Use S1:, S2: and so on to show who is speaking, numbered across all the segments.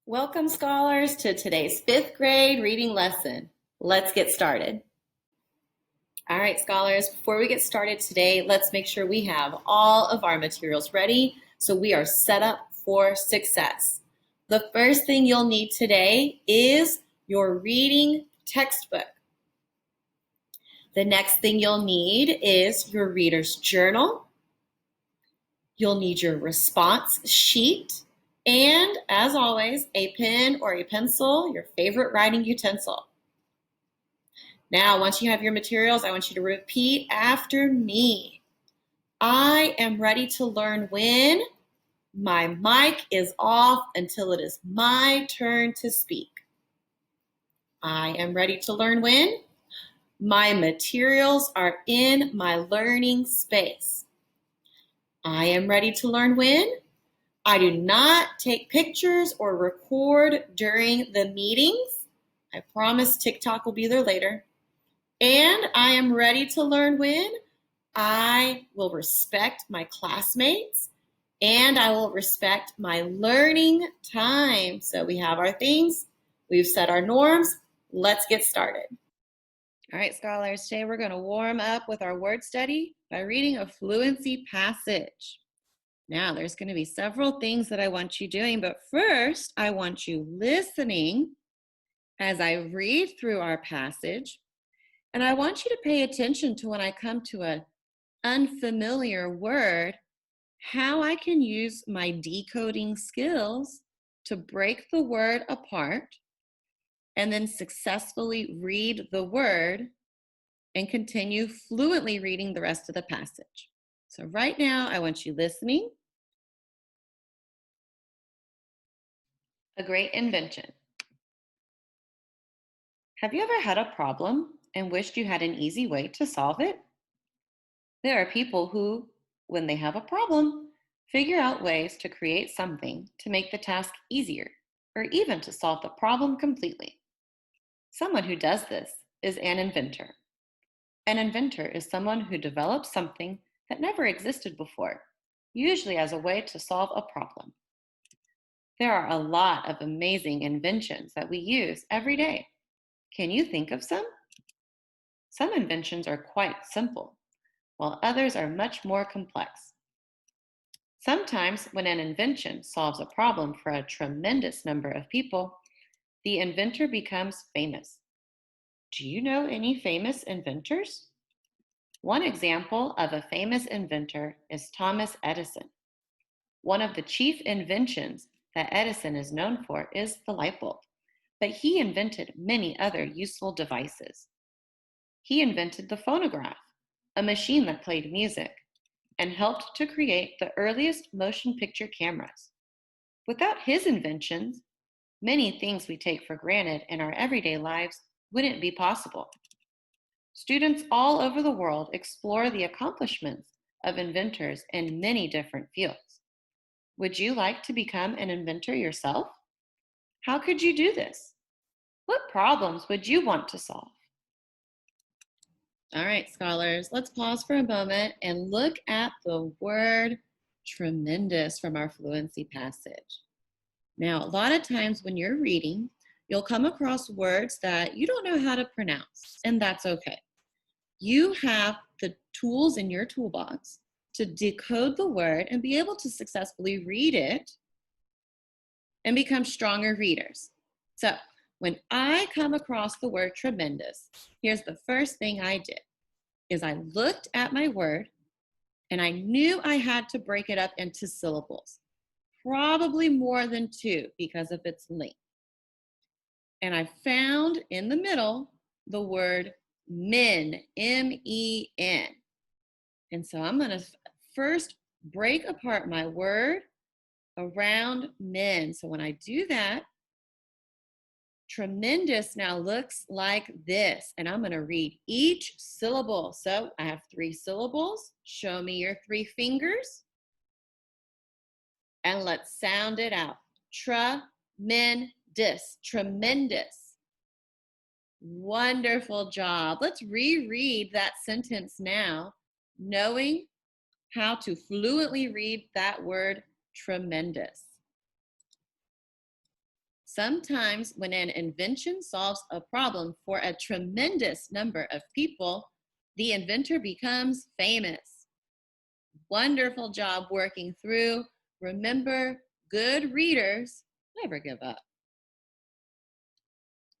S1: Welcome, scholars, to today's fifth grade reading lesson. Let's get started. All right, scholars, before we get started today, let's make sure we have all of our materials ready so we are set up for success. The first thing you'll need today is your reading textbook. The next thing you'll need is your reader's journal. You'll need your response sheet. And as always, a pen or a pencil, your favorite writing utensil. Now, once you have your materials, I want you to repeat after me. I am ready to learn when my mic is off until it is my turn to speak. I am ready to learn when my materials are in my learning space. I am ready to learn when I do not take pictures or record during the meetings. I promise TikTok will be there later. And I am ready to learn when I will respect my classmates and I will respect my learning time. So we have our things, we've set our norms. Let's get started. All right, scholars, today we're going to warm up with our word study by reading a fluency passage. Now, there's going to be several things that I want you doing, but first, I want you listening as I read through our passage, and I want you to pay attention to when I come to an unfamiliar word, how I can use my decoding skills to break the word apart and then successfully read the word and continue fluently reading the rest of the passage. So right now, I want you listening. A great invention. Have you ever had a problem and wished you had an easy way to solve it? There are people who, when they have a problem, figure out ways to create something to make the task easier or even to solve the problem completely. Someone who does this is an inventor. An inventor is someone who develops something that never existed before, usually as a way to solve a problem. There are a lot of amazing inventions that we use every day. Can you think of some? Some inventions are quite simple, while others are much more complex. Sometimes, when an invention solves a problem for a tremendous number of people, the inventor becomes famous. Do you know any famous inventors? One example of a famous inventor is Thomas Edison. One of the chief inventions that Edison is known for is the light bulb, but he invented many other useful devices. He invented the phonograph, a machine that played music, and helped to create the earliest motion picture cameras. Without his inventions, many things we take for granted in our everyday lives wouldn't be possible. Students all over the world explore the accomplishments of inventors in many different fields. Would you like to become an inventor yourself? How could you do this? What problems would you want to solve? All right, scholars, let's pause for a moment and look at the word tremendous from our fluency passage. Now, a lot of times when you're reading, you'll come across words that you don't know how to pronounce, and that's okay. You have the tools in your toolbox to decode the word and be able to successfully read it and become stronger readers. So when I come across the word tremendous, here's the first thing I did is I looked at my word and I knew I had to break it up into syllables, probably more than two because of its length. And I found in the middle the word men, M-E-N. And so I'm going to first break apart my word around men. So when I do that, tremendous now looks like this. And I'm going to read each syllable. So I have 3 syllables. Show me your 3 fingers. And let's sound it out. Tremendous. Tremendous. Wonderful job. Let's reread that sentence now, knowing how to fluently read that word tremendous. Sometimes when an invention solves a problem for a tremendous number of people, the inventor becomes famous. Wonderful job working through. Remember, good readers never give up.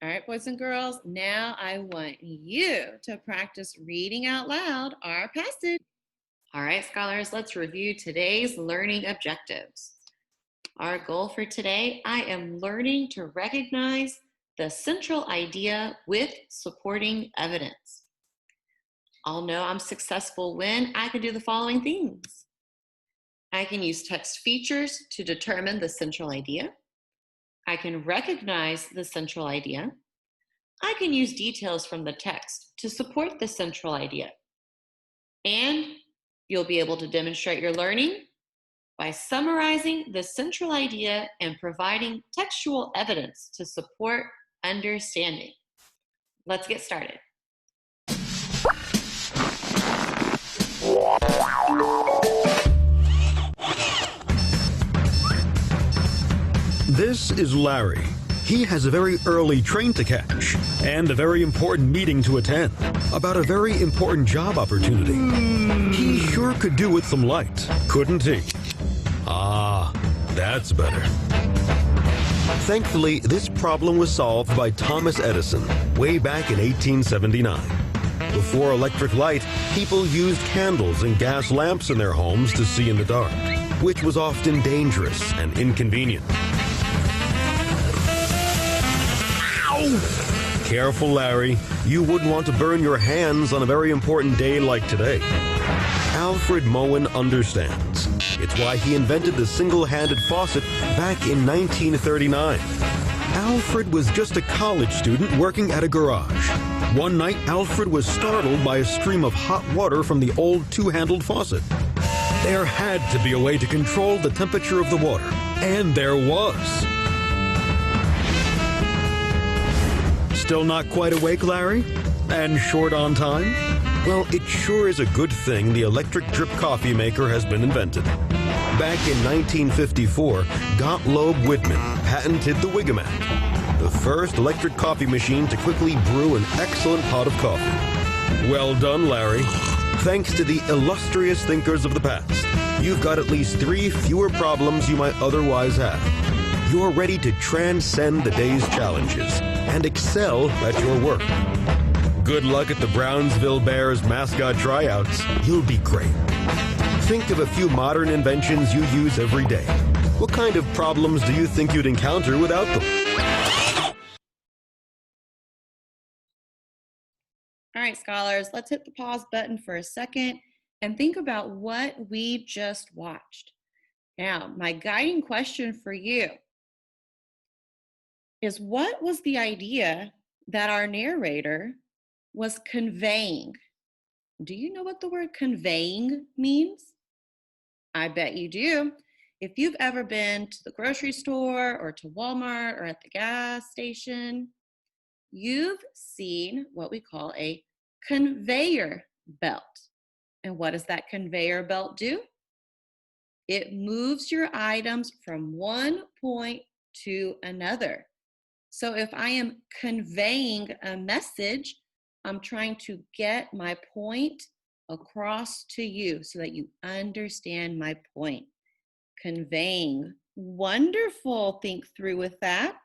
S1: All right, boys and girls, now I want you to practice reading out loud our passage. All right, scholars, let's review today's learning objectives. Our goal for today, I am learning to recognize the central idea with supporting evidence. I'll know I'm successful when I can do the following things. I can use text features to determine the central idea. I can recognize the central idea. I can use details from the text to support the central idea. And you'll be able to demonstrate your learning by summarizing the central idea and providing textual evidence to support understanding. Let's get started.
S2: This is Larry. He has a very early train to catch and a very important meeting to attend about a very important job opportunity. He sure could do with some light, couldn't he? Ah, that's better. Thankfully, this problem was solved by Thomas Edison way back in 1879. Before electric light, people used candles and gas lamps in their homes to see in the dark, which was often dangerous and inconvenient. Careful, Larry. You wouldn't want to burn your hands on a very important day like today. Alfred Moen understands. It's why he invented the single-handed faucet back in 1939. Alfred was just a college student working at a garage. One night, Alfred was startled by a stream of hot water from the old two-handled faucet. There had to be a way to control the temperature of the water, and there was. Still not quite awake, Larry? And short on time? Well, it sure is a good thing the electric drip coffee maker has been invented. Back in 1954, Gottlob Widman patented the Wigomatic, the first electric coffee machine to quickly brew an excellent pot of coffee. Well done, Larry. Thanks to the illustrious thinkers of the past, you've got at least 3 fewer problems you might otherwise have. You're ready to transcend the day's challenges and excel at your work. Good luck at the Brownsville Bears mascot tryouts. You'll be great. Think of a few modern inventions you use every day. What kind of problems do you think you'd encounter without them?
S1: All right, scholars, let's hit the pause button for a second and think about what we just watched. Now, my guiding question for you is, what was the idea that our narrator was conveying? Do you know what the word conveying means? I bet you do. If you've ever been to the grocery store or to Walmart or at the gas station, you've seen what we call a conveyor belt. And what does that conveyor belt do? It moves your items from one point to another. So if I am conveying a message, I'm trying to get my point across to you so that you understand my point. Conveying. Wonderful. Think through with that.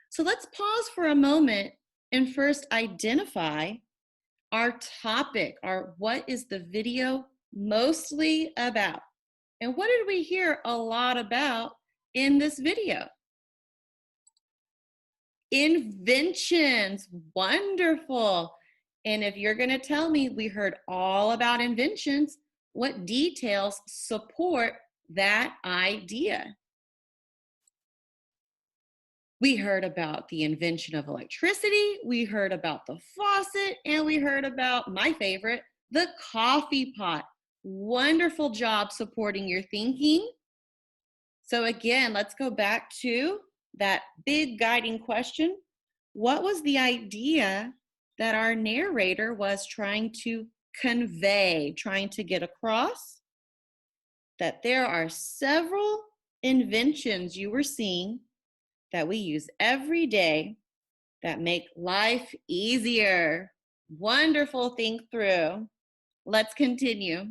S1: So let's pause for a moment and first identify our topic, what is the video mostly about? And what did we hear a lot about in this video? Inventions. Wonderful. And if you're going to tell me we heard all about inventions, what details support that idea? We heard about the invention of electricity, we heard about the faucet, and we heard about my favorite, the coffee pot. Wonderful job supporting your thinking. So again, let's go back to that big guiding question. What was the idea that our narrator was trying to convey, trying to get across? That there are several inventions you were seeing that we use every day that make life easier. Wonderful, think through. Let's continue.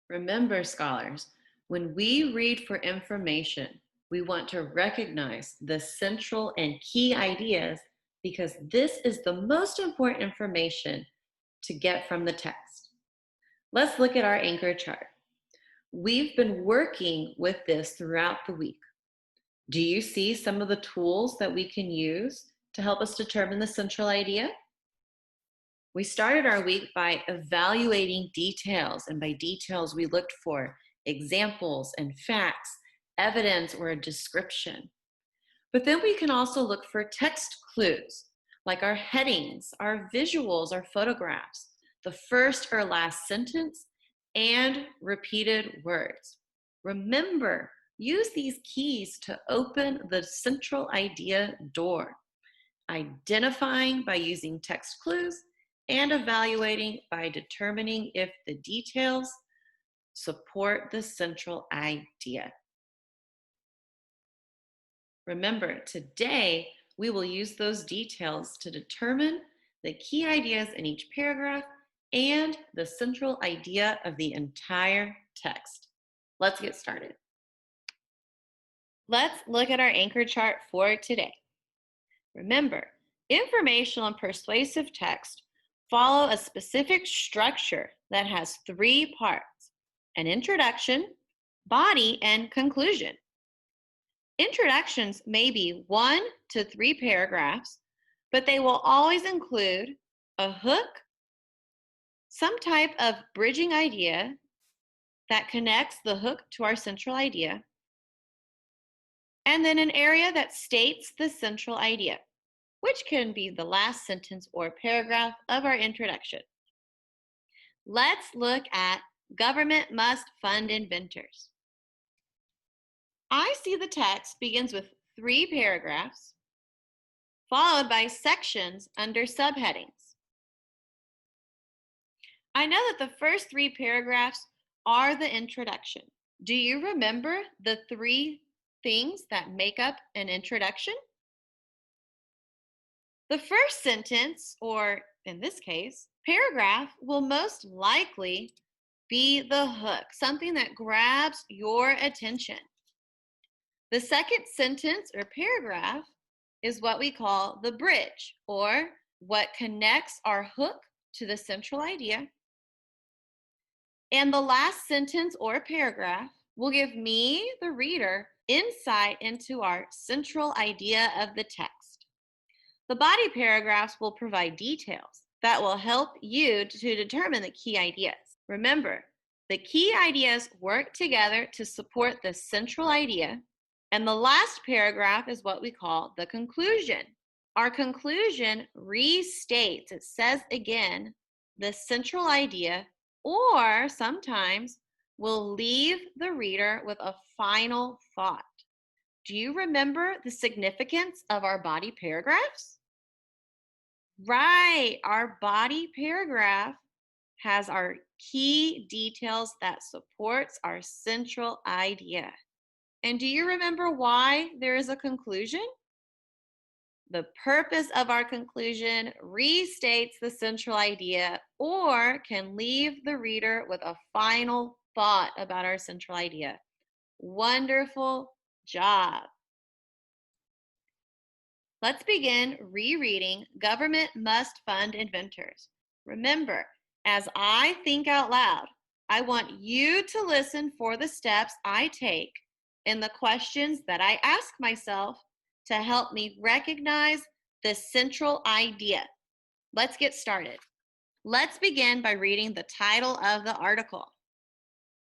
S1: Remember, scholars, when we read for information, we want to recognize the central and key ideas because this is the most important information to get from the text. Let's look at our anchor chart. We've been working with this throughout the week. Do you see some of the tools that we can use to help us determine the central idea? We started our week by evaluating details, and by details we looked for examples and facts, evidence, or a description. But then we can also look for text clues, like our headings, our visuals, our photographs, the first or last sentence, and repeated words. Remember, use these keys to open the central idea door, identifying by using text clues and evaluating by determining if the details support the central idea. Remember, today we will use those details to determine the key ideas in each paragraph and the central idea of the entire text. Let's get started. Let's look at our anchor chart for today. Remember, informational and persuasive text follow a specific structure that has 3 parts: an introduction, body, and conclusion. Introductions may be 1 to 3 paragraphs, but they will always include a hook, some type of bridging idea that connects the hook to our central idea, and then an area that states the central idea, which can be the last sentence or paragraph of our introduction. Let's look at government must fund inventors. I see the text begins with 3 paragraphs, followed by sections under subheadings. I know that the first 3 paragraphs are the introduction. Do you remember the 3 things that make up an introduction? The first sentence, or in this case, paragraph, will most likely be the hook, something that grabs your attention. The second sentence or paragraph is what we call the bridge, or what connects our hook to the central idea. And the last sentence or paragraph will give me, the reader, insight into our central idea of the text. The body paragraphs will provide details that will help you to determine the key ideas. Remember, the key ideas work together to support the central idea, and the last paragraph is what we call the conclusion. Our conclusion restates, it says again, the central idea, or sometimes will leave the reader with a final thought. Do you remember the significance of our body paragraphs? Right, our body paragraph has our key details that supports our central idea. And do you remember why there is a conclusion? The purpose of our conclusion restates the central idea or can leave the reader with a final thought about our central idea. Wonderful job. Let's begin rereading Government Must Fund Inventors. Remember, as I think out loud, I want you to listen for the steps I take and the questions that I ask myself to help me recognize the central idea. Let's get started. Let's begin by reading the title of the article.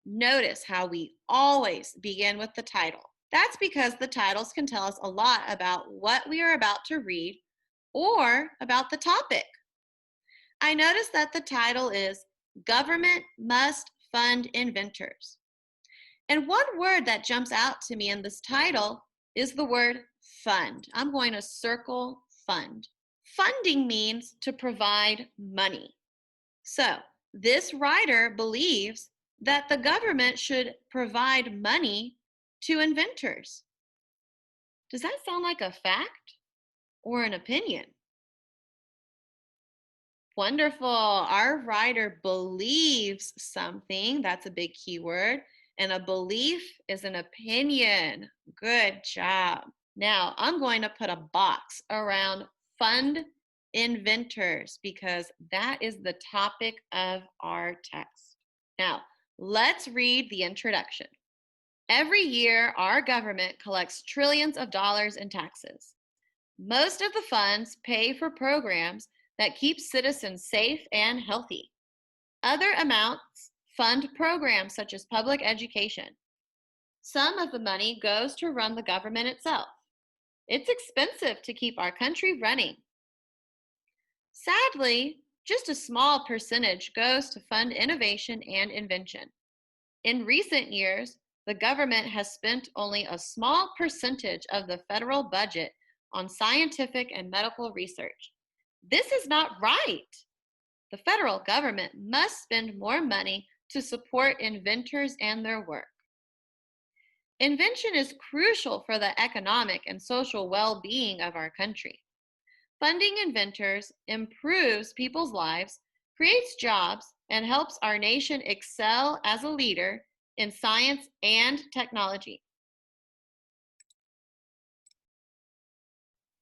S1: Notice how we always begin with the title. That's because the titles can tell us a lot about what we are about to read or about the topic. I noticed that the title is Government Must Fund Inventors. And one word that jumps out to me in this title is the word fund. I'm going to circle fund. Funding means to provide money. So this writer believes that the government should provide money to inventors. Does that sound like a fact or an opinion? Wonderful. Our writer believes something. That's a big keyword. And a belief is an opinion. Good job. Now, I'm going to put a box around fund inventors because that is the topic of our text. Now, let's read the introduction. Every year, our government collects trillions of dollars in taxes. Most of the funds pay for programs that keep citizens safe and healthy. Other amounts fund programs such as public education. Some of the money goes to run the government itself. It's expensive to keep our country running. Sadly, just a small percentage goes to fund innovation and invention. In recent years, the government has spent only a small percentage of the federal budget on scientific and medical research. This is not right. The federal government must spend more money to support inventors and their work. Invention is crucial for the economic and social well-being of our country. Funding inventors improves people's lives, creates jobs, and helps our nation excel as a leader in science and technology.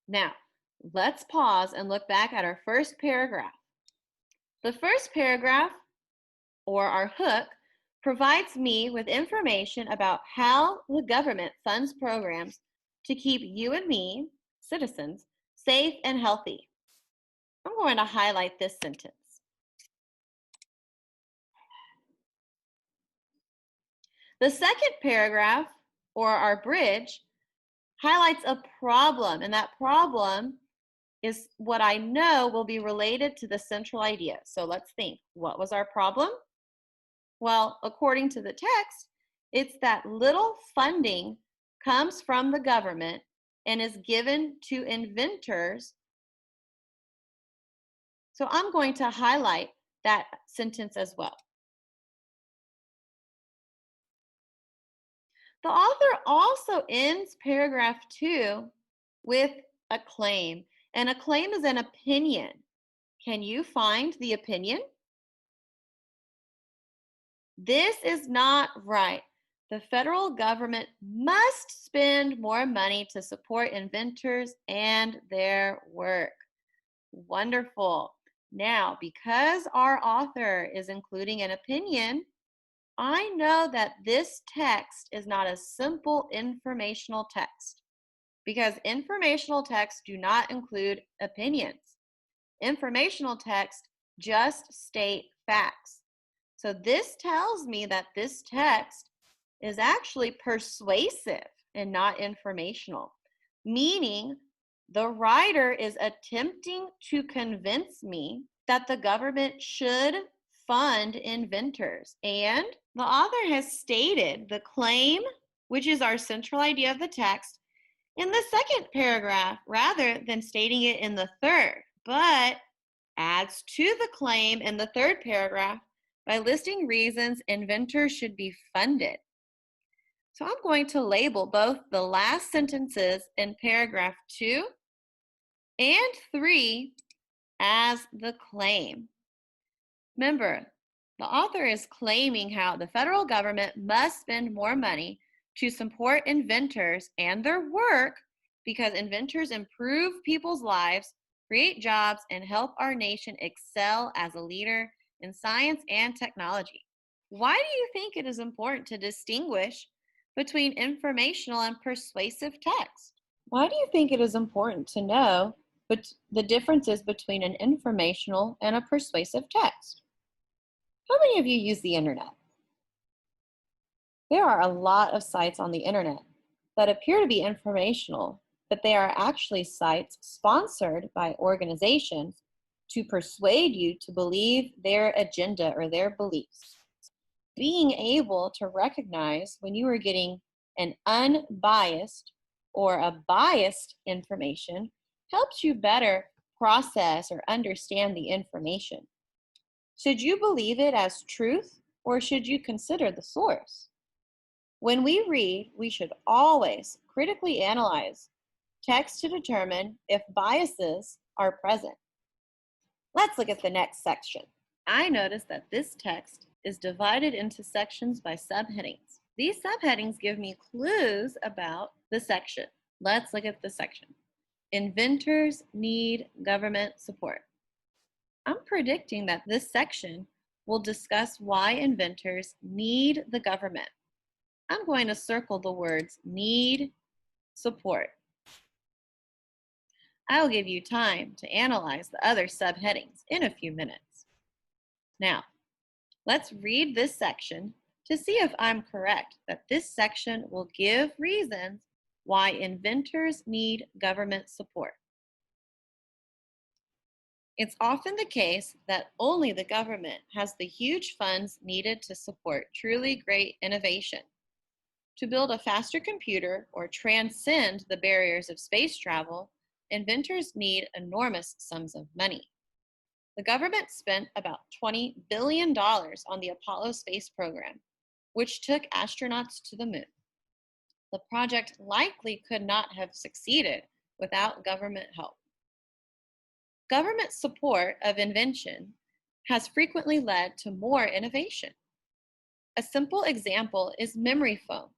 S1: Now, let's pause and look back at our first paragraph. The first paragraph, or our hook, provides me with information about how the government funds programs to keep you and me, citizens, safe and healthy. I'm going to highlight this sentence. The second paragraph, or our bridge, highlights a problem, and that problem is what I know will be related to the central idea. So let's think, what was our problem? Well, according to the text, it's that little funding comes from the government and is given to inventors. So I'm going to highlight that sentence as well. The author also ends paragraph 2 with a claim, and a claim is an opinion. Can you find the opinion? This is not right. The federal government must spend more money to support inventors and their work. Wonderful. Now, because our author is including an opinion, I know that this text is not a simple informational text because informational texts do not include opinions. Informational texts just state facts. So this tells me that this text is actually persuasive and not informational, meaning the writer is attempting to convince me that the government should fund inventors. And the author has stated the claim, which is our central idea of the text, in the second paragraph rather than stating it in the third, but adds to the claim in the third paragraph by listing reasons inventors should be funded. So I'm going to label both the last sentences in paragraph 2 and 3 as the claim. Remember, the author is claiming how the federal government must spend more money to support inventors and their work because inventors improve people's lives, create jobs, and help our nation excel as a leader in science and technology. Why do you think it is important to distinguish between informational and persuasive text? Why do you think it is important to know the differences between an informational and a persuasive text? How many of you use the internet? There are a lot of sites on the internet that appear to be informational, but they are actually sites sponsored by organizations to persuade you to believe their agenda or their beliefs. Being able to recognize when you are getting an unbiased or a biased information helps you better process or understand the information. Should you believe it as truth or should you consider the source? When we read, we should always critically analyze text to determine if biases are present. Let's look at the next section. I notice that this text is divided into sections by subheadings. These subheadings give me clues about the section. Let's look at the section. Inventors need government support. I'm predicting that this section will discuss why inventors need the government. I'm going to circle the words need, support. I'll give you time to analyze the other subheadings in a few minutes. Now, let's read this section to see if I'm correct that this section will give reasons why inventors need government support. It's often the case that only the government has the huge funds needed to support truly great innovation. To build a faster computer or transcend the barriers of space travel, inventors need enormous sums of money. The government spent about $20 billion on the Apollo space program, which took astronauts to the moon. The project likely could not have succeeded without government help. Government support of invention has frequently led to more innovation. A simple example is memory foam.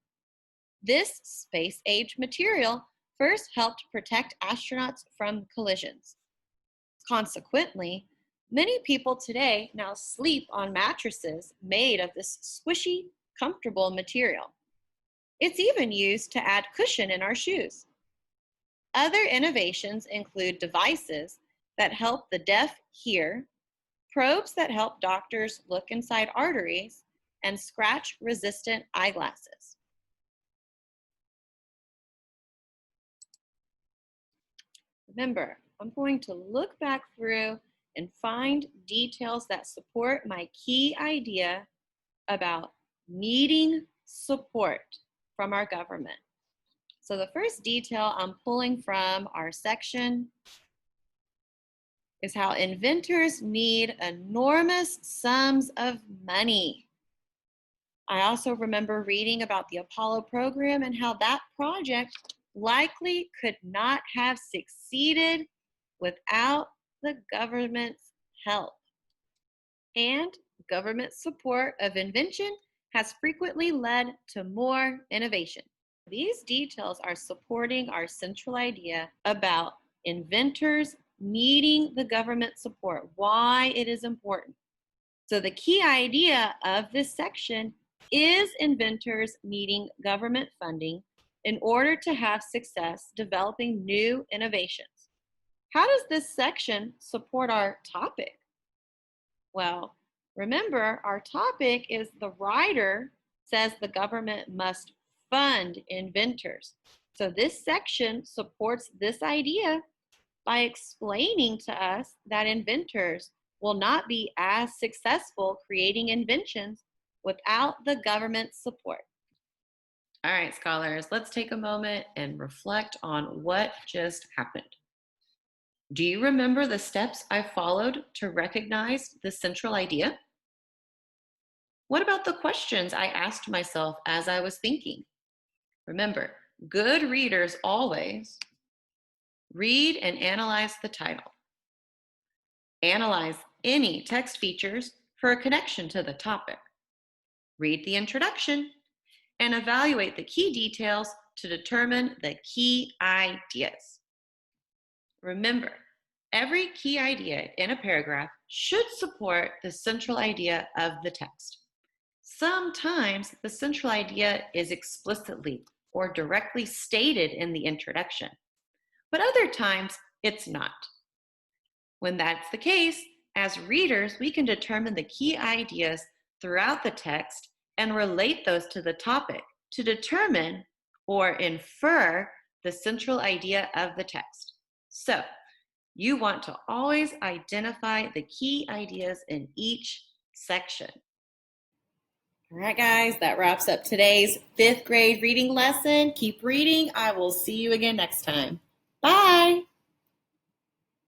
S1: This space-age material first helped protect astronauts from collisions. Consequently, many people today now sleep on mattresses made of this squishy, comfortable material. It's even used to add cushion in our shoes. Other innovations include devices that help the deaf hear, probes that help doctors look inside arteries, and scratch-resistant eyeglasses. Remember, I'm going to look back through and find details that support my key idea about needing support from our government. So the first detail I'm pulling from our section is how inventors need enormous sums of money. I also remember reading about the Apollo program and how that project likely could not have succeeded without the government's help. And government support of invention has frequently led to more innovation. These details are supporting our central idea about inventors needing the government support, why it is important. So the key idea of this section is inventors needing government funding in order to have success developing new innovations. How does this section support our topic? Well, remember, our topic is the writer says the government must fund inventors. So this section supports this idea by explaining to us that inventors will not be as successful creating inventions without the government's support. All right, scholars, let's take a moment and reflect on what just happened. Do you remember the steps I followed to recognize the central idea? What about the questions I asked myself as I was thinking? Remember, good readers always read and analyze the title. Analyze any text features for a connection to the topic. Read the introduction and evaluate the key details to determine the key ideas. Remember, every key idea in a paragraph should support the central idea of the text. Sometimes the central idea is explicitly or directly stated in the introduction, but other times it's not. When that's the case, as readers, we can determine the key ideas throughout the text and relate those to the topic to determine or infer the central idea of the text. So, you want to always identify the key ideas in each section. All right, guys, that wraps up today's 5th grade reading lesson. Keep reading. I will see you again next time. Bye.